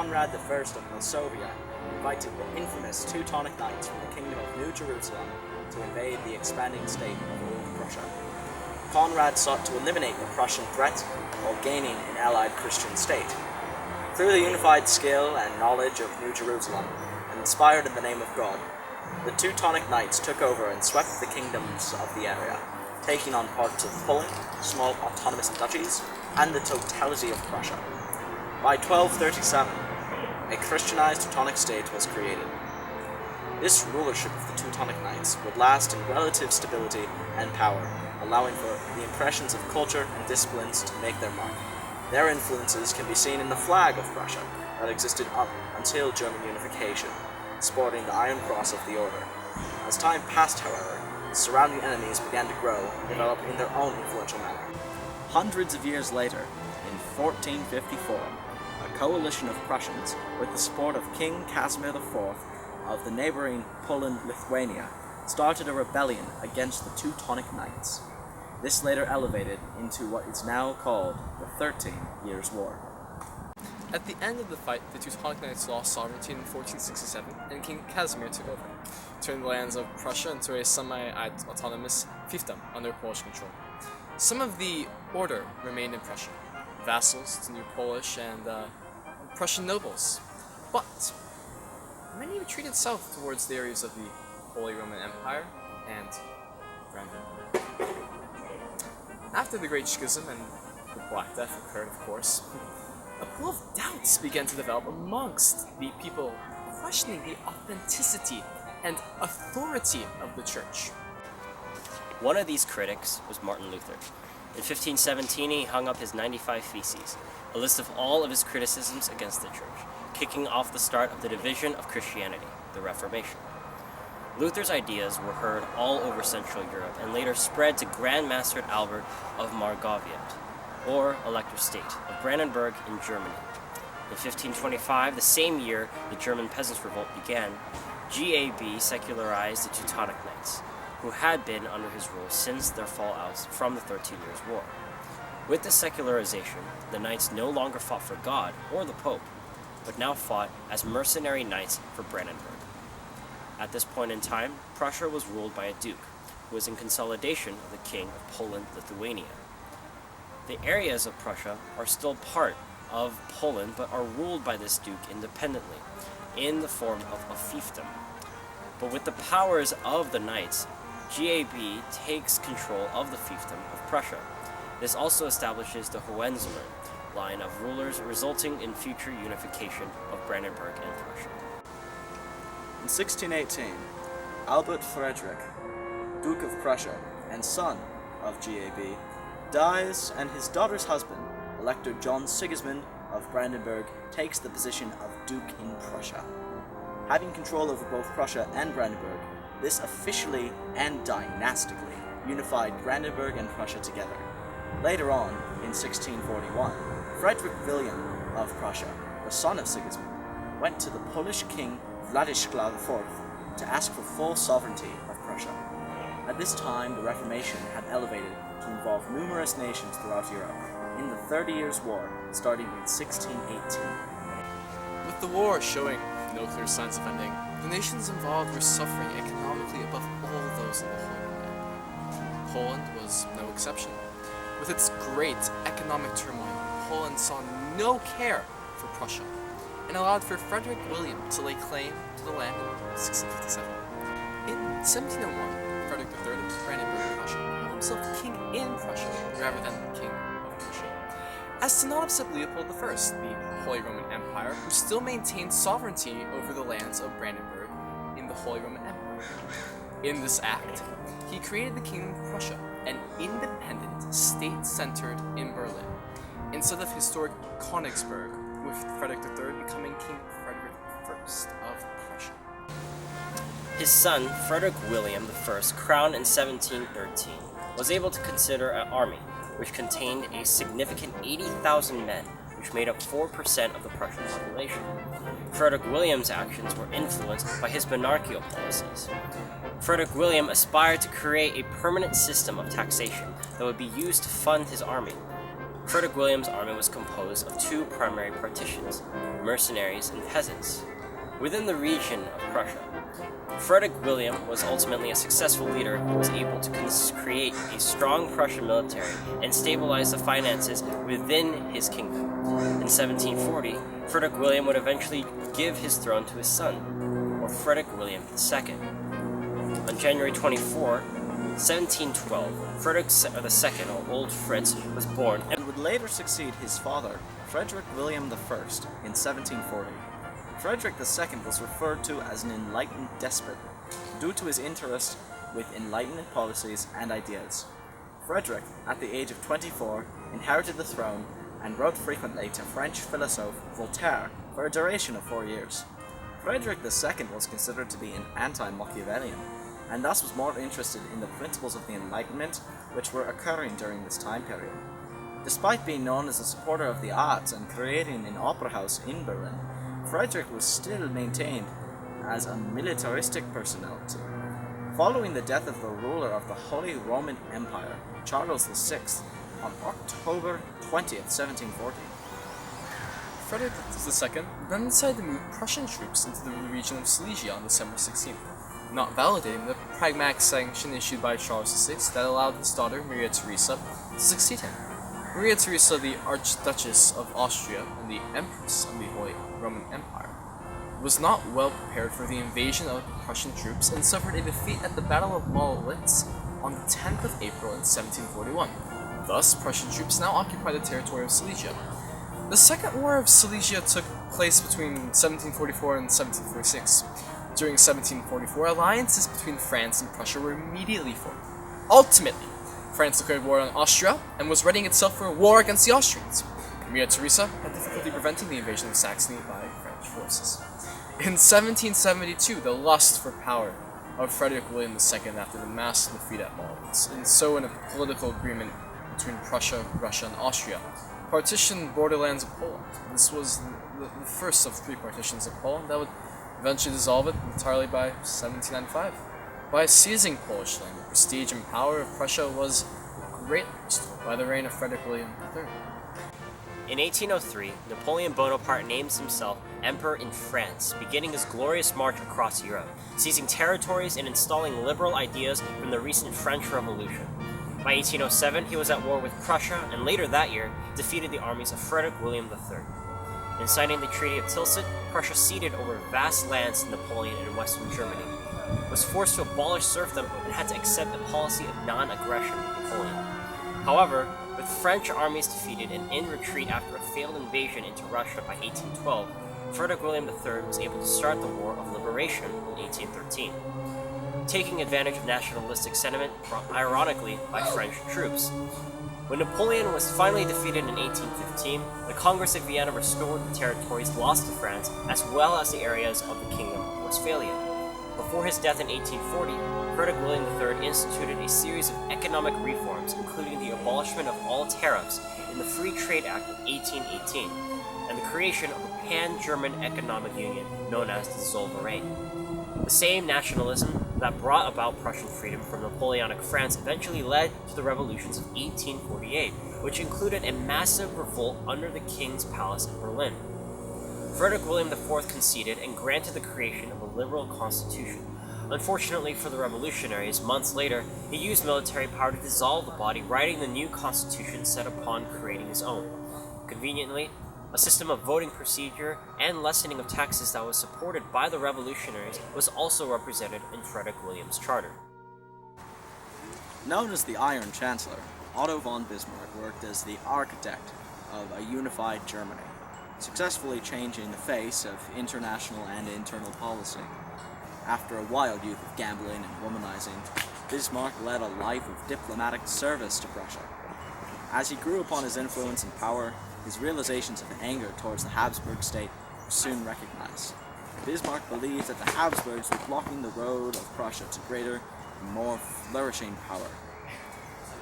Conrad I of Masovia invited the infamous Teutonic Knights from the Kingdom of New Jerusalem to invade the expanding state of Old Prussia. Conrad sought to eliminate the Prussian threat while gaining an allied Christian state. Through the unified skill and knowledge of New Jerusalem, and inspired in the name of God, the Teutonic Knights took over and swept the kingdoms of the area, taking on parts of Poland, small autonomous duchies, and the totality of Prussia. By 1237, a Christianized Teutonic state was created. This rulership of the Teutonic Knights would last in relative stability and power, allowing for the impressions of culture and disciplines to make their mark. Their influences can be seen in the flag of Prussia that existed up until German unification, sporting the Iron Cross of the Order. As time passed, however, the surrounding enemies began to grow and develop in their own influential manner. Hundreds of years later, in 1454, a coalition of Prussians, with the support of King Casimir IV of the neighboring Poland-Lithuania, started a rebellion against the Teutonic Knights. This later elevated into what is now called the 13 Years' War. At the end of the fight, the Teutonic Knights lost sovereignty in 1467, and King Casimir took over, turning the lands of Prussia into a semi-autonomous fiefdom under Polish control. Some of the order remained in Prussia, vassals to new Polish and Prussian nobles, but many retreated south towards the areas of the Holy Roman Empire and Brandenburg. After the Great Schism and the Black Death occurred, of course, a pool of doubts began to develop amongst the people, questioning the authenticity and authority of the Church. One of these critics was Martin Luther. In 1517, he hung up his 95 Theses, a list of all of his criticisms against the Church, kicking off the start of the division of Christianity, the Reformation. Luther's ideas were heard all over Central Europe and later spread to Grand Master Albert of Margraviate, or Elector State, of Brandenburg in Germany. In 1525, the same year the German Peasants' Revolt began, GAB secularized the Teutonic Knights, who had been under his rule since their fallout from the 13 Years' War. With this secularization, the knights no longer fought for God or the Pope, but now fought as mercenary knights for Brandenburg. At this point in time, Prussia was ruled by a duke, who was in consolidation of the king of Poland-Lithuania. The areas of Prussia are still part of Poland, but are ruled by this duke independently, in the form of a fiefdom. But with the powers of the knights, GAB takes control of the fiefdom of Prussia. This also establishes the Hohenzollern line of rulers, resulting in future unification of Brandenburg and Prussia. In 1618, Albert Frederick, Duke of Prussia and son of GAB, dies, and his daughter's husband, Elector John Sigismund of Brandenburg, takes the position of Duke in Prussia. Having control over both Prussia and Brandenburg, this officially and dynastically unified Brandenburg and Prussia together. Later on, in 1641, Frederick William of Prussia, the son of Sigismund, went to the Polish king Władysław IV to ask for full sovereignty of Prussia. At this time, the Reformation had elevated to involve numerous nations throughout Europe, in the 30 Years' War, starting in 1618. With the war showing no clear signs of ending, the nations involved were suffering economically above all those in the Holy Roman Empire. Poland was no exception. With its great economic turmoil, Poland saw no care for Prussia, and allowed for Frederick William to lay claim to the land in 1657. In 1701, Frederick III of Brandenburg, Prussia, made himself king in Prussia rather than king of Prussia. As synonymous of Leopold I, the Holy Roman Empire, who still maintained sovereignty over the lands of Brandenburg in the Holy Roman Empire. In this act, he created the Kingdom of Prussia, an independent state centered in Berlin, instead of historic Königsberg, with Frederick III becoming King Frederick I of Prussia. His son, Frederick William I, crowned in 1713, was able to consider an army, which contained a significant 80,000 men, which made up 4% of the Prussian population. Frederick William's actions were influenced by his monarchical policies. Frederick William aspired to create a permanent system of taxation that would be used to fund his army. Frederick William's army was composed of two primary partitions, mercenaries, and peasants. Within the region of Prussia, Frederick William was ultimately a successful leader who was able to create a strong Prussian military and stabilize the finances within his kingdom. In 1740, Frederick William would eventually give his throne to his son, or Frederick William II. On January 24, 1712, Frederick II, or Old Fritz, was born and would later succeed his father, Frederick William I, in 1740. Frederick II was referred to as an enlightened despot due to his interest with Enlightenment policies and ideas. Frederick, at the age of 24, inherited the throne and wrote frequently to French philosophe Voltaire for a duration of 4 years. Frederick II was considered to be an anti-Machiavellian, and thus was more interested in the principles of the Enlightenment which were occurring during this time period. Despite being known as a supporter of the arts and creating an opera house in Berlin, Frederick was still maintained as a militaristic personality. Following the death of the ruler of the Holy Roman Empire, Charles VI, on October 20th, 1740, Frederick II then decided to move Prussian troops into the region of Silesia on December 16th, not validating the pragmatic sanction issued by Charles VI that allowed his daughter Maria Theresa to succeed him. Maria Theresa, the Archduchess of Austria and the Empress of the Holy Roman Empire, was not well prepared for the invasion of Prussian troops and suffered a defeat at the Battle of Mollwitz on the 10th of April in 1741. Thus, Prussian troops now occupy the territory of Silesia. The Second War of Silesia took place between 1744 and 1746. During 1744, alliances between France and Prussia were immediately formed. Ultimately, France declared war on Austria and was readying itself for a war against the Austrians. Maria Theresa had difficulty preventing the invasion of Saxony by French forces. In 1772, the lust for power of Frederick William II after the massive defeat at Mollwitz, and so in a political agreement between Prussia, Russia, and Austria, partitioned the borderlands of Poland. This was the first of 3 partitions of Poland that would eventually dissolve it entirely by 1795. By seizing Polish land, the prestige and power of Prussia was greatly restored by the reign of Frederick William III. In 1803, Napoleon Bonaparte names himself Emperor in France, beginning his glorious march across Europe, seizing territories and installing liberal ideas from the recent French Revolution. By 1807, he was at war with Prussia, and later that year, defeated the armies of Frederick William III. In signing the Treaty of Tilsit, Prussia ceded over vast lands to Napoleon in western Germany, was forced to abolish serfdom, and had to accept a policy of non-aggression with Napoleon. However, with French armies defeated and in retreat after a failed invasion into Russia by 1812, Frederick William III was able to start the War of Liberation in 1813, taking advantage of nationalistic sentiment brought ironically by French troops. When Napoleon was finally defeated in 1815, the Congress of Vienna restored the territories lost to France as well as the areas of the Kingdom of Westphalia. Before his death in 1840, Frederick William III instituted a series of economic reforms, including the abolishment of all tariffs in the Free Trade Act of 1818, and the creation of a pan-German economic union known as the Zollverein. The same nationalism that brought about Prussian freedom from Napoleonic France eventually led to the revolutions of 1848, which included a massive revolt under the King's Palace in Berlin. Frederick William IV conceded and granted the creation of a liberal constitution. Unfortunately for the revolutionaries, months later, he used military power to dissolve the body, writing the new constitution set upon creating his own. Conveniently, a system of voting procedure and lessening of taxes that was supported by the revolutionaries was also represented in Frederick William's charter. Known as the Iron Chancellor, Otto von Bismarck worked as the architect of a unified Germany, successfully changing the face of international and internal policy. After a wild youth of gambling and womanizing, Bismarck led a life of diplomatic service to Prussia. As he grew upon his influence and power, his realizations of anger towards the Habsburg state were soon recognized. Bismarck believed that the Habsburgs were blocking the road of Prussia to greater and more flourishing power.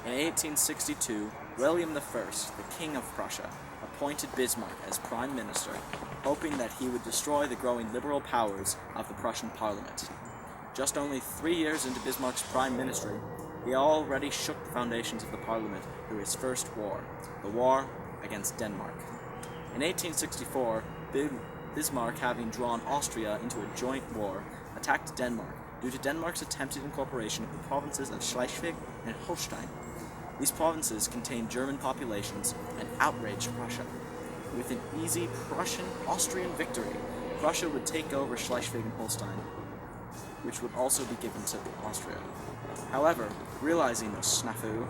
In 1862, William I, the King of Prussia, appointed Bismarck as Prime Minister, hoping that he would destroy the growing liberal powers of the Prussian Parliament. Just only 3 years into Bismarck's prime ministry, he already shook the foundations of the Parliament through his first war, the war against Denmark. In 1864, Bismarck, having drawn Austria into a joint war, attacked Denmark due to Denmark's attempted incorporation of the provinces of Schleswig and Holstein. These provinces contained German populations and outraged Prussia. With an easy Prussian-Austrian victory, Prussia would take over Schleswig and Holstein, which would also be given to Austria. However, realizing the snafu,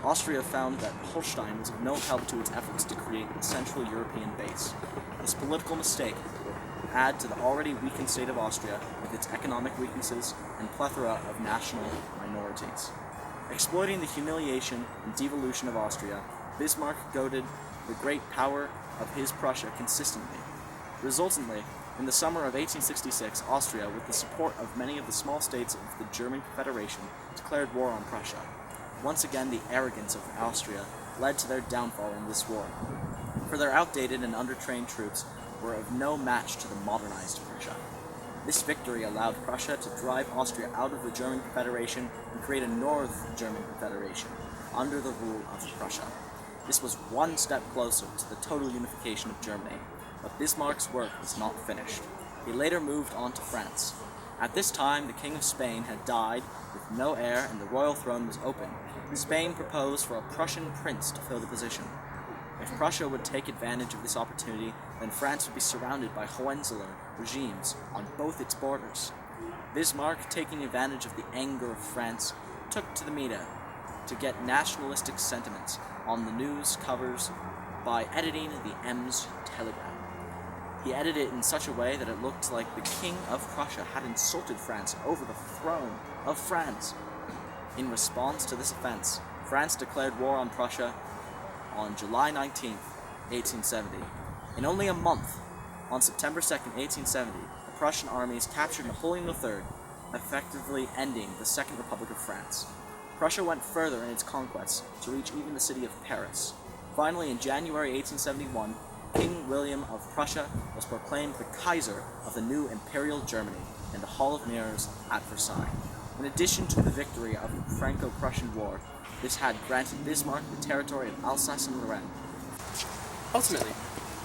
Austria found that Holstein was of no help to its efforts to create a Central European base. This political mistake would add to the already weakened state of Austria with its economic weaknesses and plethora of national minorities. Exploiting the humiliation and devolution of Austria, Bismarck goaded the great power of his Prussia consistently. Resultantly, in the summer of 1866, Austria, with the support of many of the small states of the German Confederation, declared war on Prussia. Once again, the arrogance of Austria led to their downfall in this war, for their outdated and undertrained troops were of no match to the modernized Prussia. This victory allowed Prussia to drive Austria out of the German Confederation and create a North German Confederation under the rule of Prussia. This was one step closer to the total unification of Germany, but Bismarck's work was not finished. He later moved on to France. At this time, the King of Spain had died with no heir and the royal throne was open. Spain proposed for a Prussian prince to fill the position. If Prussia would take advantage of this opportunity, then France would be surrounded by Hohenzollern regimes on both its borders. Bismarck, taking advantage of the anger of France, took to the media to get nationalistic sentiments on the news covers by editing the Ems telegram. He edited it in such a way that it looked like the King of Prussia had insulted France over the throne of France. In response to this offense, France declared war on Prussia on July 19, 1870. In only a month, on September 2, 1870, the Prussian armies captured Napoleon III, effectively ending the Second Republic of France. Prussia went further in its conquests to reach even the city of Paris. Finally, in January 1871, King William of Prussia was proclaimed the Kaiser of the new Imperial Germany in the Hall of Mirrors at Versailles. In addition to the victory of the Franco-Prussian War, this had granted Bismarck the territory of Alsace and Lorraine. Ultimately,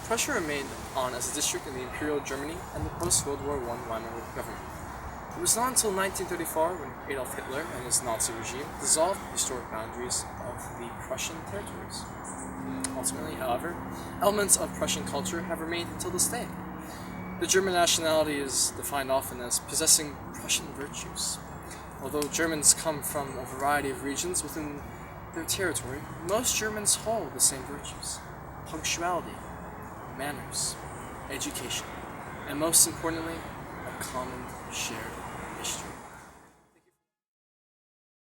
Prussia remained on as a district in the Imperial Germany and the post-World War I Weimar government. It was not until 1934 when Adolf Hitler and his Nazi regime dissolved the historic boundaries of the Prussian territories. Ultimately, however, elements of Prussian culture have remained until this day. The German nationality is defined often as possessing Prussian virtues. Although Germans come from a variety of regions within their territory, most Germans hold the same virtues: punctuality, manners, education, and most importantly, a common shared history.